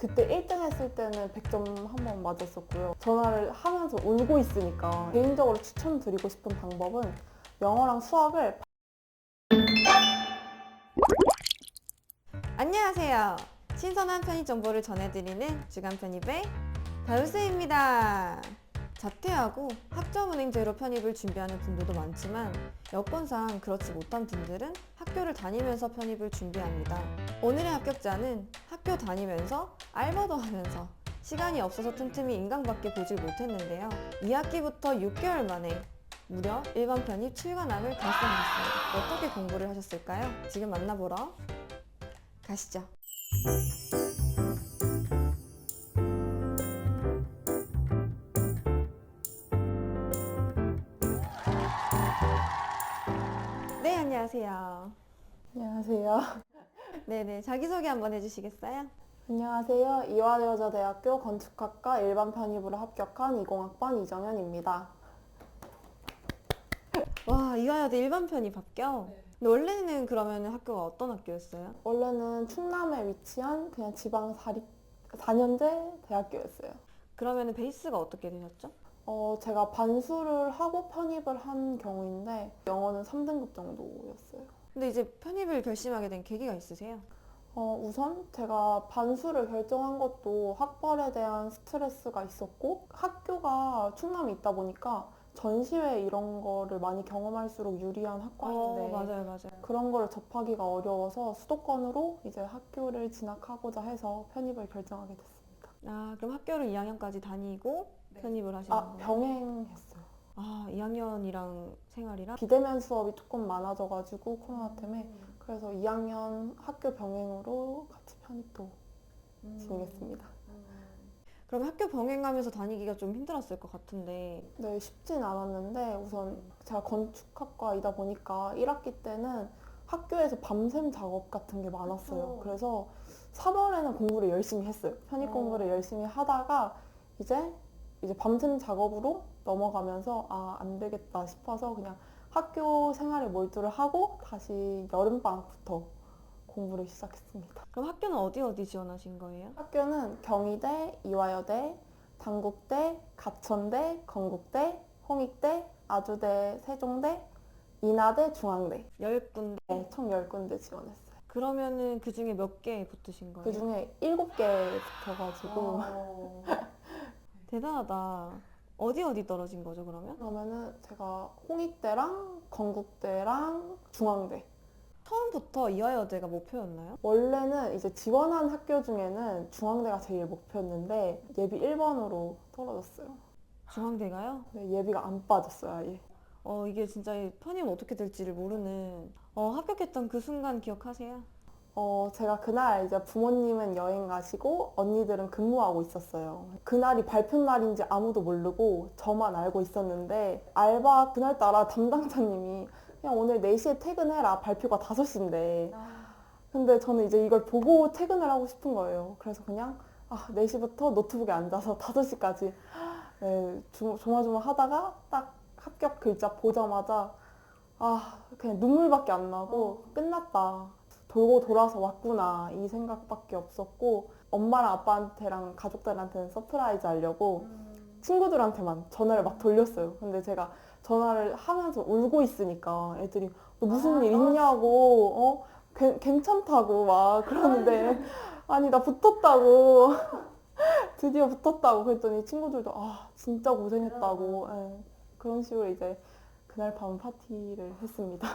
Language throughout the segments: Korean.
그때 1등 했을 때는 100점 한 번 맞았었고요. 전화를 하면서 울고 있으니까 개인적으로 추천드리고 싶은 방법은 영어랑 수학을 안녕하세요. 신선한 편입 정보를 전해드리는 주간 편입의 다우스입니다. 자퇴하고 학점은행제로 편입을 준비하는 분들도 많지만 여건상 그렇지 못한 분들은 학교를 다니면서 편입을 준비합니다. 오늘의 합격자는 학교 다니면서 알바도 하면서 시간이 없어서 틈틈이 인강밖에 보질 못했는데요. 2학기부터 6개월 만에 무려 일반 편입 7관왕을 달성하셨습니다. 어떻게 공부를 하셨을까요? 지금 만나보러 가시죠. 네, 안녕하세요. 안녕하세요. 네네, 자기소개 한번 해주시겠어요? 안녕하세요. 이화여자대학교 건축학과 일반 편입으로 합격한 20학번 이정현입니다. 와, 이화여대 일반 편입 합격? 근데 원래는 그러면 학교가 어떤 학교였어요? 원래는 충남에 위치한 그냥 지방 사립 4년제 대학교였어요. 그러면 베이스가 어떻게 되셨죠? 제가 반수를 하고 편입을 한 경우인데 영어는 3등급 정도였어요. 근데 이제 편입을 결심하게 된 계기가 있으세요? 우선 제가 반수를 결정한 것도 학벌에 대한 스트레스가 있었고 학교가 충남에 있다 보니까 전시회 이런 거를 많이 경험할수록 유리한 학과인데 맞아요, 맞아요. 그런 거를 접하기가 어려워서 수도권으로 이제 학교를 진학하고자 해서 편입을 결정하게 됐습니다. 아, 그럼 학교를 2학년까지 다니고 편입을 하시는 거예요? 병행했어요. 2학년이랑 생활이랑? 비대면 수업이 조금 많아져가지고 코로나 때문에 그래서 2학년 학교 병행으로 같이 편입도 진행했습니다. 그럼 학교 병행하면서 다니기가 좀 힘들었을 것 같은데. 네, 쉽진 않았는데 우선 제가 건축학과이다 보니까 1학기 때는 학교에서 밤샘 작업 같은 게 많았어요. 그래서 3월에는 공부를 열심히 했어요. 편입 공부를 열심히 하다가 이제 밤샘 작업으로 넘어가면서 안 되겠다 싶어서 그냥 학교 생활에 몰두를 하고 다시 여름방학부터 공부를 시작했습니다. 그럼 학교는 어디 지원하신 거예요? 학교는 경희대, 이화여대, 단국대, 가천대, 건국대, 홍익대, 아주대, 세종대, 인하대, 중앙대 열 군데. 네, 총 10군데 지원했어요. 그러면은 그 중에 몇 개 붙으신 거예요? 그 중에 7개 붙어가지고 대단하다. 어디 떨어진 거죠, 그러면? 그러면은 제가 홍익대랑 건국대랑 중앙대 처음부터 이화여대가 목표였나요? 원래는 이제 지원한 학교 중에는 중앙대가 제일 목표였는데 예비 1번으로 떨어졌어요. 중앙대가요? 네, 예비가 안 빠졌어요, 아예. 이게 진짜 이 편입 어떻게 될지를 모르는 합격했던 그 순간 기억하세요? 제가 그날 이제 부모님은 여행 가시고 언니들은 근무하고 있었어요. 그날이 발표 날인지 아무도 모르고 저만 알고 있었는데 알바 그날따라 담당자님이 그냥 오늘 4시에 퇴근해라. 발표가 5시인데. 근데 저는 이제 이걸 보고 퇴근을 하고 싶은 거예요. 그래서 그냥 4시부터 노트북에 앉아서 5시까지 네, 조마조마 하다가 딱 합격 글자 보자마자 그냥 눈물밖에 안 나고 끝났다. 돌고 돌아서 왔구나 이 생각밖에 없었고 엄마랑 아빠한테랑 가족들한테는 서프라이즈 하려고 친구들한테만 전화를 막 돌렸어요. 근데 제가 전화를 하면서 울고 있으니까 애들이 너 무슨 일 있냐고 괜찮다고 막 그러는데 아니 나 붙었다고 드디어 붙었다고 그랬더니 친구들도 진짜 고생했다고 그런 식으로 이제 그날 밤 파티를 했습니다.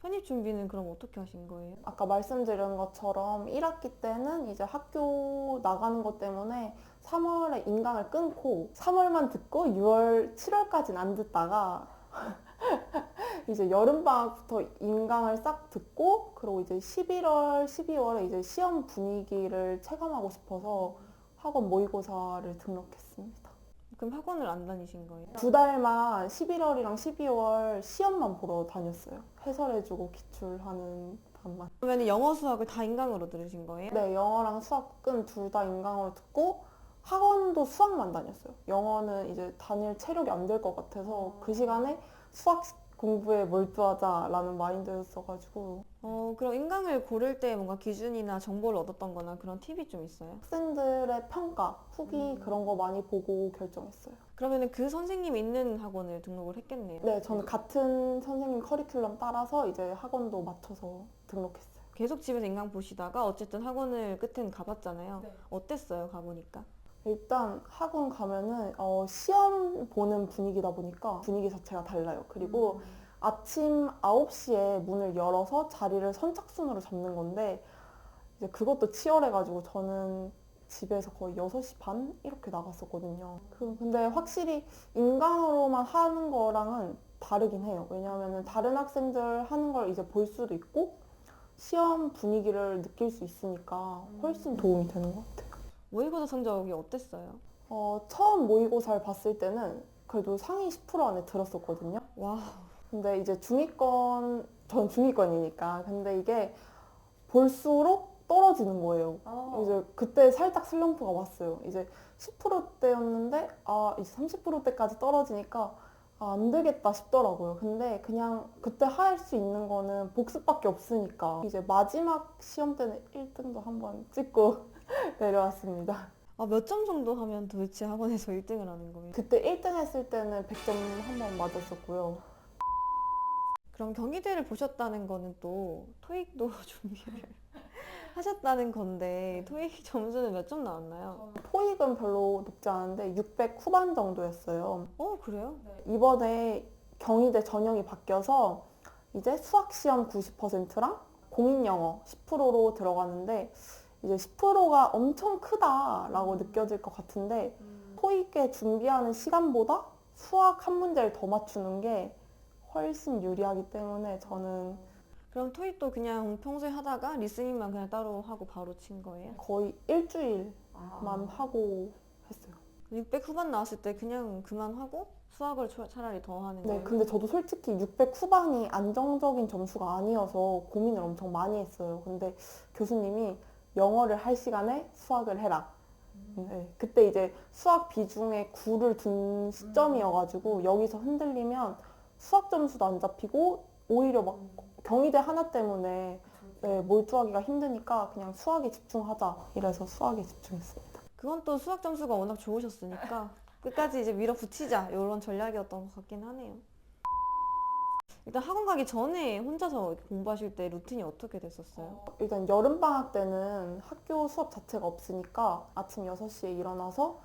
편입 준비는 그럼 어떻게 하신 거예요? 아까 말씀드린 것처럼 1학기 때는 이제 학교 나가는 것 때문에 3월에 인강을 끊고 3월만 듣고 6월, 7월까지는 안 듣다가 이제 여름방학부터 인강을 싹 듣고 그리고 이제 11월, 12월에 이제 시험 분위기를 체감하고 싶어서 학원 모의고사를 등록했습니다. 그럼 학원을 안 다니신 거예요? 2달만 11월이랑 12월 시험만 보러 다녔어요. 해설해주고 기출하는 반만. 그러면 영어 수학을 다 인강으로 들으신 거예요? 네, 영어랑 수학은 둘 다 인강으로 듣고 학원도 수학만 다녔어요. 영어는 이제 다닐 체력이 안 될 것 같아서 그 시간에 수학 공부에 몰두하자라는 마인드였어가지고 그럼 인강을 고를 때 뭔가 기준이나 정보를 얻었던 거나 그런 팁이 좀 있어요? 학생들의 평가, 후기 그런 거 많이 보고 결정했어요. 그러면 그 선생님 있는 학원을 등록을 했겠네요. 네, 저는 같은 선생님 커리큘럼 따라서 이제 학원도 맞춰서 등록했어요. 계속 집에서 인강 보시다가 어쨌든 학원을 끝엔 가봤잖아요. 어땠어요, 가보니까? 일단 학원 가면은 시험 보는 분위기다 보니까 분위기 자체가 달라요. 그리고 아침 9시에 문을 열어서 자리를 선착순으로 잡는 건데 이제 그것도 치열해가지고 저는 집에서 거의 6시 반 이렇게 나갔었거든요. 근데 확실히 인강으로만 하는 거랑은 다르긴 해요. 왜냐하면 다른 학생들 하는 걸 이제 볼 수도 있고 시험 분위기를 느낄 수 있으니까 훨씬 도움이 되는 것 같아요. 모의고사 성적이 어땠어요? 처음 모의고사를 봤을 때는 그래도 상위 10% 안에 들었었거든요. 와, 근데 이제 중위권, 전 중위권이니까. 근데 이게 볼수록 떨어지는 거예요. 이제 그때 살짝 슬럼프가 왔어요. 이제 10%대였는데, 이제 30%대까지 떨어지니까, 안 되겠다 싶더라고요. 근데 그냥 그때 할 수 있는 거는 복습밖에 없으니까. 이제 마지막 시험 때는 1등도 한번 찍고 내려왔습니다. 몇 점 정도 하면 도대체 학원에서 1등을 하는 거예요? 그때 1등 했을 때는 100점 한 번 맞았었고요. 그럼 경희대를 보셨다는 거는 또 토익도 준비를 하셨다는 건데 토익 점수는 몇 점 나왔나요? 토익은 별로 높지 않은데 600 후반 정도였어요. 그래요? 이번에 경희대 전형이 바뀌어서 이제 수학 시험 90%랑 공인 영어 10%로 들어가는데 이제 10%가 엄청 크다라고 느껴질 것 같은데 토익에 준비하는 시간보다 수학 한 문제를 더 맞추는 게 훨씬 유리하기 때문에 저는 그럼 토익도 그냥 평소에 하다가 리스닝만 그냥 따로 하고 바로 친 거예요? 거의 일주일만 하고 했어요. 600 후반 나왔을 때 그냥 그만하고 수학을 차라리 더 하는 네, 거예요? 근데 저도 솔직히 600 후반이 안정적인 점수가 아니어서 고민을 엄청 많이 했어요. 근데 교수님이 영어를 할 시간에 수학을 해라. 네, 그때 이제 수학 비중에 9를 둔 시점이어가지고 여기서 흔들리면 수학 점수도 안 잡히고 오히려 막 경희대 하나 때문에 네, 몰두하기가 힘드니까 그냥 수학에 집중하자 이래서 수학에 집중했습니다. 그건 또 수학 점수가 워낙 좋으셨으니까 끝까지 이제 밀어붙이자 이런 전략이었던 것 같긴 하네요. 일단 학원 가기 전에 혼자서 이렇게 공부하실 때 루틴이 어떻게 됐었어요? 일단 여름방학 때는 학교 수업 자체가 없으니까 아침 6시에 일어나서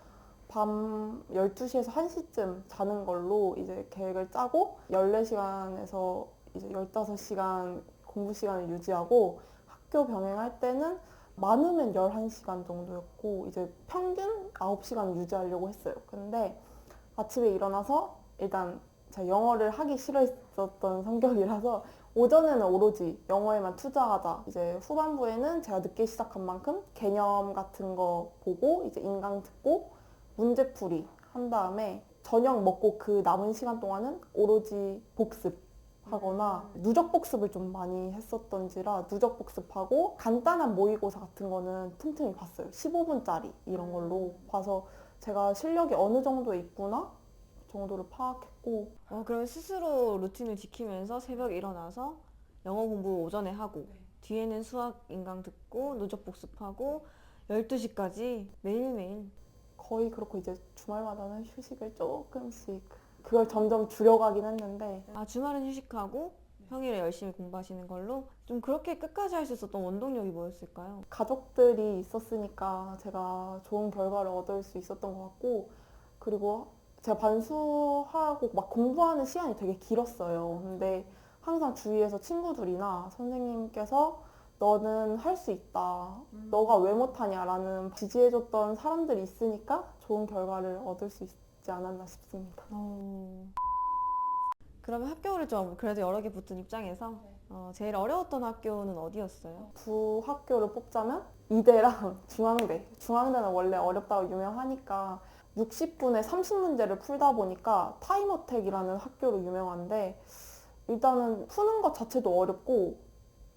밤 12시에서 1시쯤 자는 걸로 이제 계획을 짜고 14시간에서 이제 15시간 공부 시간을 유지하고 학교 병행할 때는 많으면 11시간 정도였고 이제 평균 9시간 유지하려고 했어요. 근데 아침에 일어나서 일단 제가 영어를 하기 싫어했었던 성격이라서 오전에는 오로지 영어에만 투자하자. 이제 후반부에는 제가 늦게 시작한 만큼 개념 같은 거 보고 이제 인강 듣고 문제풀이 한 다음에 저녁 먹고 그 남은 시간 동안은 오로지 복습하거나 누적 복습을 좀 많이 했었던지라 누적 복습하고 간단한 모의고사 같은 거는 틈틈이 봤어요. 15분짜리 이런 걸로 봐서 제가 실력이 어느 정도에 있구나 정도를 파악했고 그러면 스스로 루틴을 지키면서 새벽에 일어나서 영어 공부 오전에 하고 뒤에는 수학 인강 듣고 누적 복습하고 12시까지 매일매일 거의 그렇고 이제 주말마다는 휴식을 조금씩 그걸 점점 줄여가긴 했는데 주말은 휴식하고 평일에 열심히 공부하시는 걸로 좀 그렇게 끝까지 할 수 있었던 원동력이 뭐였을까요? 가족들이 있었으니까 제가 좋은 결과를 얻을 수 있었던 것 같고 그리고 제가 반수하고 막 공부하는 시간이 되게 길었어요. 근데 항상 주위에서 친구들이나 선생님께서 너는 할 수 있다. 너가 왜 못하냐 라는 지지해줬던 사람들이 있으니까 좋은 결과를 얻을 수 있지 않았나 싶습니다. 그러면 학교를 좀 그래도 여러 개 붙은 입장에서 제일 어려웠던 학교는 어디였어요? 두 학교를 뽑자면 이대랑 중앙대. 중앙대는 원래 어렵다고 유명하니까 60분에 30문제를 풀다 보니까 타임어택이라는 학교로 유명한데 일단은 푸는 것 자체도 어렵고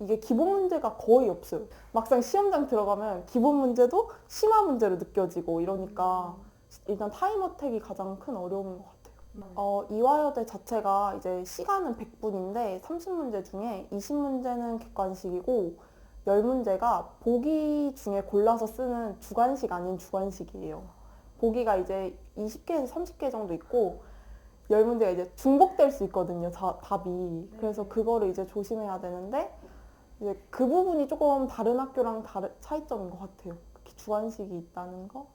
이게 기본 문제가 거의 없어요. 막상 시험장 들어가면 기본 문제도 심화 문제로 느껴지고 이러니까 일단 타임어택이 가장 큰 어려움인 것 같아요. 이화여대 자체가 이제 시간은 100분인데 30문제 중에 20문제는 객관식이고 10문제가 보기 중에 골라서 쓰는 주관식 아닌 주관식이에요. 보기가 이제 20개에서 30개 정도 있고 10문제가 이제 중복될 수 있거든요, 답이. 그래서 그거를 이제 조심해야 되는데 이제 그 부분이 조금 다른 학교랑 차이점인 것 같아요. 특히 주관식이 있다는 거.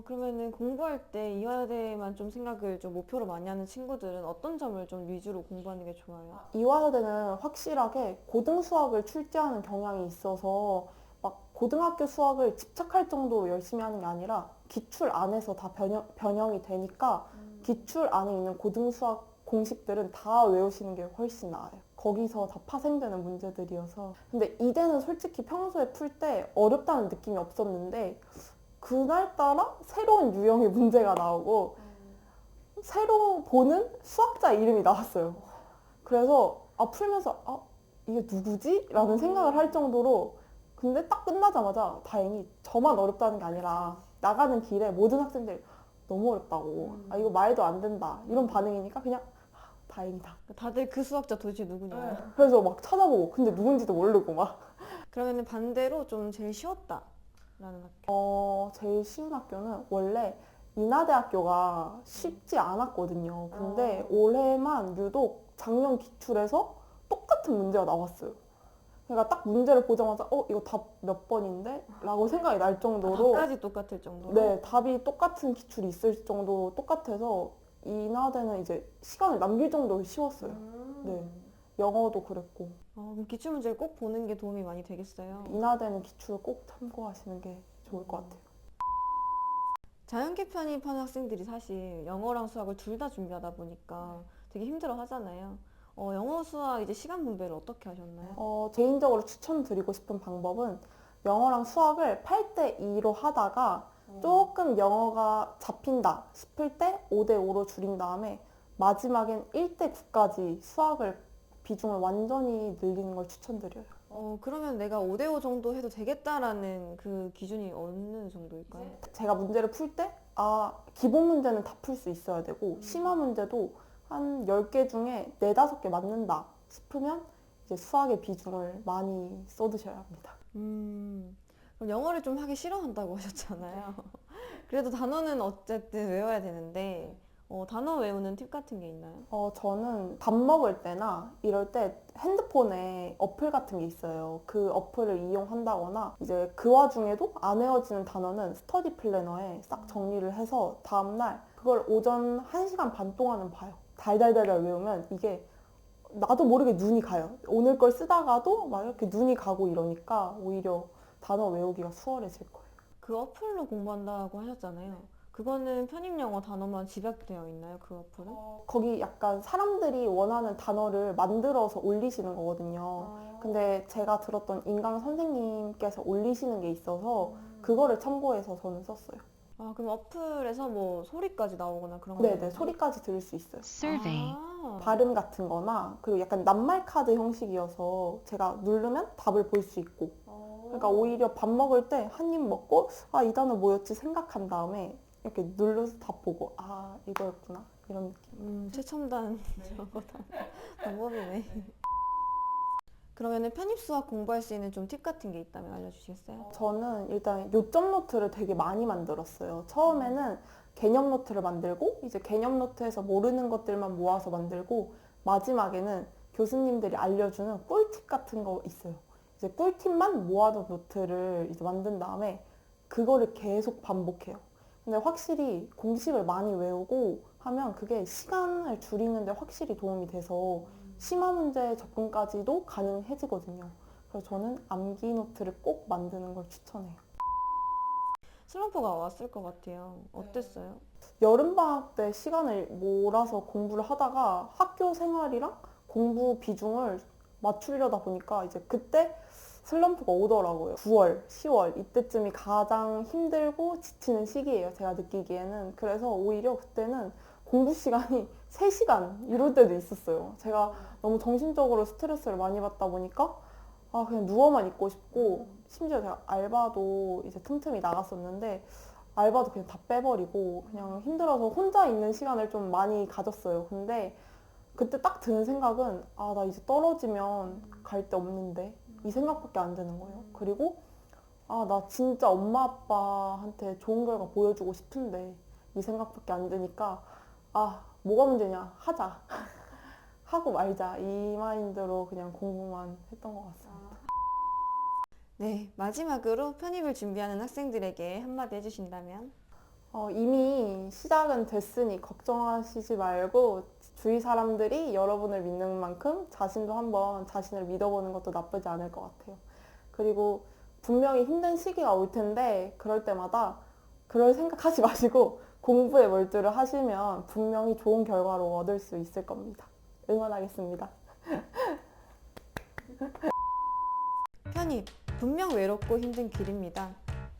그러면은 공부할 때 이화여대만 좀 생각을 좀 목표로 많이 하는 친구들은 어떤 점을 좀 위주로 공부하는 게 좋아요? 이화여대는 확실하게 고등 수학을 출제하는 경향이 있어서 막 고등학교 수학을 집착할 정도로 열심히 하는 게 아니라 기출 안에서 다 변형이 되니까 기출 안에 있는 고등 수학 공식들은 다 외우시는 게 훨씬 나아요. 거기서 다 파생되는 문제들이어서. 근데 이대는 솔직히 평소에 풀 때 어렵다는 느낌이 없었는데 그날따라 새로운 유형의 문제가 나오고 새로 보는 수학자 이름이 나왔어요. 그래서 풀면서 이게 누구지? 라는 생각을 할 정도로 근데 딱 끝나자마자 다행히 저만 어렵다는 게 아니라 나가는 길에 모든 학생들이 너무 어렵다고 이거 말도 안 된다 이런 반응이니까 그냥 다행이다. 다들 그 수학자 도대체 누구냐? 그래서 막 찾아보고 근데 누군지도 모르고 막 그러면은 반대로 좀 제일 쉬웠다라는 학교. 제일 쉬운 학교는 원래 인하대학교가 쉽지 않았거든요. 근데 올해만 유독 작년 기출에서 똑같은 문제가 나왔어요. 그러니까 딱 문제를 보자마자 이거 답 몇 번인데? 라고 생각이 날 정도로 답까지 똑같을 정도로? 네, 답이 똑같은 기출이 있을 정도로 똑같아서 인하대는 이제 시간을 남길 정도로 쉬웠어요. 네, 영어도 그랬고 그럼 기출 문제를 꼭 보는 게 도움이 많이 되겠어요. 인하대는 기출을 꼭 참고하시는 게 좋을 것 같아요. 자연계 편입하는 학생들이 사실 영어랑 수학을 둘 다 준비하다 보니까 되게 힘들어 하잖아요. 영어, 수학 이제 시간 분배를 어떻게 하셨나요? 개인적으로 추천드리고 싶은 방법은 영어랑 수학을 8대 2로 하다가 조금 영어가 잡힌다 싶을 때 5대 5로 줄인 다음에 마지막엔 1대 9까지 수학을 비중을 완전히 늘리는 걸 추천드려요. 그러면 내가 5대5 정도 해도 되겠다라는 그 기준이 어느 정도일까요? 제가 문제를 풀 때 기본 문제는 다 풀 수 있어야 되고 심화 문제도 한 10개 중에 4, 5개 맞는다 싶으면 이제 수학의 비중을 많이 쏟으셔야 합니다. 그럼 영어를 좀 하기 싫어한다고 하셨잖아요. 그래도 단어는 어쨌든 외워야 되는데 단어 외우는 팁 같은 게 있나요? 저는 밥 먹을 때나 이럴 때 핸드폰에 어플 같은 게 있어요. 그 어플을 이용한다거나 이제 그 와중에도 안 외워지는 단어는 스터디 플래너에 싹 정리를 해서 다음날 그걸 오전 1시간 반 동안은 봐요. 달달달달 외우면 이게 나도 모르게 눈이 가요. 오늘 걸 쓰다가도 막 이렇게 눈이 가고 이러니까 오히려 단어 외우기가 수월해질 거예요. 그 어플로 공부한다고 하셨잖아요. 그거는 편입영어 단어만 집약되어 있나요? 그 어플은? 거기 약간 사람들이 원하는 단어를 만들어서 올리시는 거거든요. 근데 제가 들었던 인강 선생님께서 올리시는 게 있어서 그거를 참고해서 저는 썼어요. 그럼 어플에서 뭐 소리까지 나오거나 그런 거? 네네, 소리까지 들을 수 있어요. survey, 발음 같은 거나 그리고 약간 낱말 카드 형식이어서 제가 누르면 답을 볼 수 있고 그러니까 오히려 밥 먹을 때 한 입 먹고 이 단어 뭐였지 생각한 다음에 이렇게 눌러서 답 보고 이거였구나 이런 느낌. 최첨단 방법이네. 그러면은 편입 수학 공부할 수 있는 좀 팁 같은 게 있다면 알려주시겠어요? 저는 일단 요점 노트를 되게 많이 만들었어요. 처음에는 개념 노트를 만들고 이제 개념 노트에서 모르는 것들만 모아서 만들고 마지막에는 교수님들이 알려주는 꿀팁 같은 거 있어요. 이제 꿀팁만 모아둔 노트를 이제 만든 다음에 그거를 계속 반복해요. 근데 확실히 공식을 많이 외우고 하면 그게 시간을 줄이는데 확실히 도움이 돼서 심화 문제 접근까지도 가능해지거든요. 그래서 저는 암기 노트를 꼭 만드는 걸 추천해요. 슬럼프가 왔을 것 같아요. 어땠어요? 여름방학 때 시간을 몰아서 공부를 하다가 학교 생활이랑 공부 비중을 맞추려다 보니까 이제 그때 슬럼프가 오더라고요. 9월, 10월 이때쯤이 가장 힘들고 지치는 시기예요. 제가 느끼기에는. 그래서 오히려 그때는 공부 시간이 3시간 이럴 때도 있었어요. 제가 너무 정신적으로 스트레스를 많이 받다 보니까 그냥 누워만 있고 싶고, 심지어 제가 알바도 이제 틈틈이 나갔었는데 알바도 그냥 다 빼버리고 그냥 힘들어서 혼자 있는 시간을 좀 많이 가졌어요. 근데 그때 딱 드는 생각은 나 이제 떨어지면 갈 데 없는데 이 생각밖에 안 드는 거예요. 그리고 나 진짜 엄마 아빠한테 좋은 결과 보여주고 싶은데 이 생각밖에 안 드니까 뭐가 문제냐, 하자. 하고 말자, 이 마인드로 그냥 공부만 했던 것 같습니다. 네, 마지막으로 편입을 준비하는 학생들에게 한마디 해주신다면? 이미 시작은 됐으니 걱정하시지 말고 주위 사람들이 여러분을 믿는 만큼 자신도 한번 자신을 믿어보는 것도 나쁘지 않을 것 같아요. 그리고 분명히 힘든 시기가 올 텐데 그럴 때마다 그럴 생각하지 마시고 공부에 몰두를 하시면 분명히 좋은 결과로 얻을 수 있을 겁니다. 응원하겠습니다. 편입, 분명 외롭고 힘든 길입니다.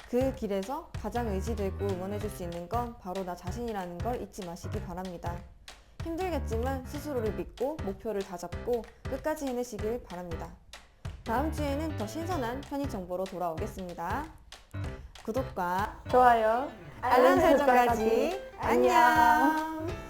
그 길에서 가장 의지되고 응원해줄 수 있는 건 바로 나 자신이라는 걸 잊지 마시기 바랍니다. 힘들겠지만 스스로를 믿고 목표를 다잡고 끝까지 해내시길 바랍니다. 다음 주에는 더 신선한 편입 정보로 돌아오겠습니다. 구독과 좋아요. 알람 설정까지 안녕!